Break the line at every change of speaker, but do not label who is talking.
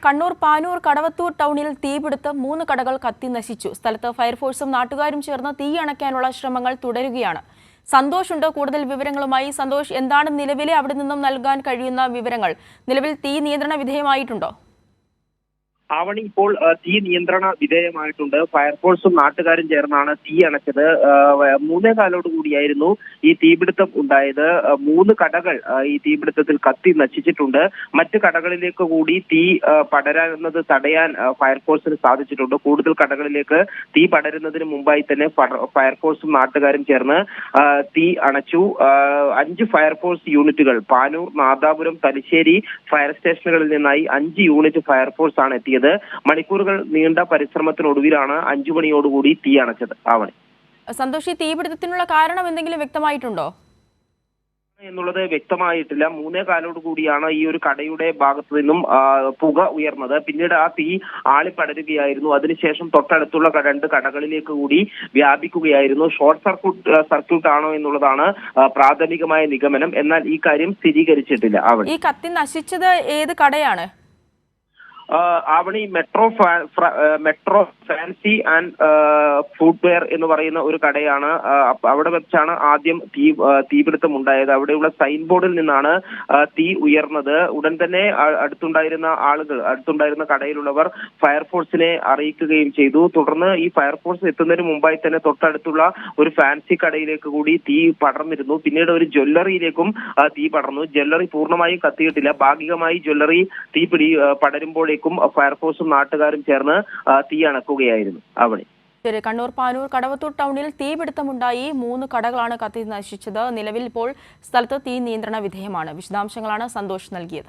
കണ്ണൂർ പാനൂർ കടവത്തൂർ ടൗണിൽ തീപിടുത്തം 3 കടകൾ കത്തി നശിച്ചു. സ്ഥലത്ത് ഫയർഫോഴ്സും നാട്ടുകാരും ചേർന്ന് തീ അണയ്ക്കാനുള്ള ശ്രമങ്ങൾ തുടരുകയാണ്. സന്തോഷ് ഉണ്ട് കൂടുതൽ വിവരങ്ങളുമായി. സന്തോഷ്, എന്താണ് നിലവിലെ അവിടെ നിന്നും നൽകാൻ കഴിയുന്ന വിവരങ്ങൾ? നിലവിൽ തീ നിയന്ത്രണ വിധേയമായിട്ടുണ്ടോ?
ആവണി ഇപ്പോൾ തീ നിയന്ത്രണ വിധേയമായിട്ടുണ്ട്. ഫയർഫോഴ്സും നാട്ടുകാരും ചേർന്നാണ് തീ അണച്ചത്. 3:15 കൂടിയായിരുന്നു ഈ തീപിടുത്തം ഉണ്ടായത്. 3 കടകൾ ഈ തീപിടുത്തത്തിൽ കത്തി നശിച്ചിട്ടുണ്ട്. മറ്റ് കടകളിലേക്ക് കൂടി തീ പടരുന്നത് തടയാൻ ഫയർഫോഴ്സിന് സാധിച്ചിട്ടുണ്ട്. കൂടുതൽ കടകളിലേക്ക് തീ പടരുന്നതിന് മുമ്പായി തന്നെ ഫയർഫോഴ്സും നാട്ടുകാരും ചേർന്ന് തീ അണച്ചു. 5 ഫയർഫോഴ്സ് യൂണിറ്റുകൾ പാനൂർ, നാദാപുരം, തലശ്ശേരി ഫയർ സ്റ്റേഷനുകളിൽ നിന്നായി 5 യൂണിറ്റ് ഫയർഫോഴ്സ് ആണ് എത്തിയത്. മണിക്കൂറുകൾ നീണ്ട പരിശ്രമത്തിനൊടുവിലാണ് 5 മണിയോടുകൂടി തീ അണച്ചത്. ആവണി,
സന്തോഷ്, തീപിടുത്തത്തിനുള്ള കാരണം എന്തെങ്കിലും വ്യക്തമായിട്ടുണ്ടോ
എന്നുള്ളത് വ്യക്തമായിട്ടില്ല. 3:15 കൂടിയാണ് ഈ ഒരു കടയുടെ ഭാഗത്തു നിന്നും പുക ഉയർന്നത്. പിന്നീട് ആ തീ ആളിപ്പടരുകയായിരുന്നു. അതിനുശേഷം തൊട്ടടുത്തുള്ള 2 കടകളിലേക്ക് കൂടി വ്യാപിക്കുകയായിരുന്നു. ഷോർട്ട് സർക്യൂട്ട് ആണോ എന്നുള്ളതാണ് പ്രാഥമികമായ നിഗമനം. എന്നാൽ ഈ കാര്യം സ്ഥിരീകരിച്ചിട്ടില്ല.
ഈ കത്തി നശിച്ചത് ഏത് കടയാണ്?
Avani metro fancy and footwear എന്ന് പറയുന്ന ഒരു കടയാണ്. അവിടെ വെച്ചാണ് ആദ്യം തീപിടുത്തം ഉണ്ടായത്. അവിടെയുള്ള സൈൻ ബോർഡിൽ നിന്നാണ് തീ ഉയർന്നത്. ഉടൻ തന്നെ അടുത്തുണ്ടായിരുന്ന കടയിലുള്ളവർ ഫയർഫോഴ്സിനെ അറിയിക്കുകയും ചെയ്തു. തുടർന്ന് ഈ ഫയർഫോഴ്സ് എത്തുന്നതിന് മുമ്പായി തന്നെ തൊട്ടടുത്തുള്ള ഒരു ഫാൻസി കടയിലേക്ക് കൂടി തീ പടർന്നിരുന്നു. പിന്നീട് ഒരു ജ്വല്ലറിയിലേക്കും തീ പടർന്നു. ജ്വല്ലറി പൂർണ്ണമായും കത്തിയിട്ടില്ല. ഭാഗികമായി ജ്വല്ലറി തീ പടരുമ്പോഴേക്കും ഫയർഫോഴ്സും നാട്ടുകാരും ചേർന്ന് തീ അണക്കുകയായിരുന്നു. അവിടെ
കണ്ണൂർ പാനൂർ കടവത്തൂർ ടൗണിൽ തീപിടുത്തമുണ്ടായി 3 കടകളാണ് കത്തി നശിച്ചത്. നിലവിൽ ഇപ്പോൾ സ്ഥലത്ത് തീ നിയന്ത്രണ വിധേയമാണ്. വിശദാംശങ്ങളാണ് സന്തോഷ് നൽകിയത്.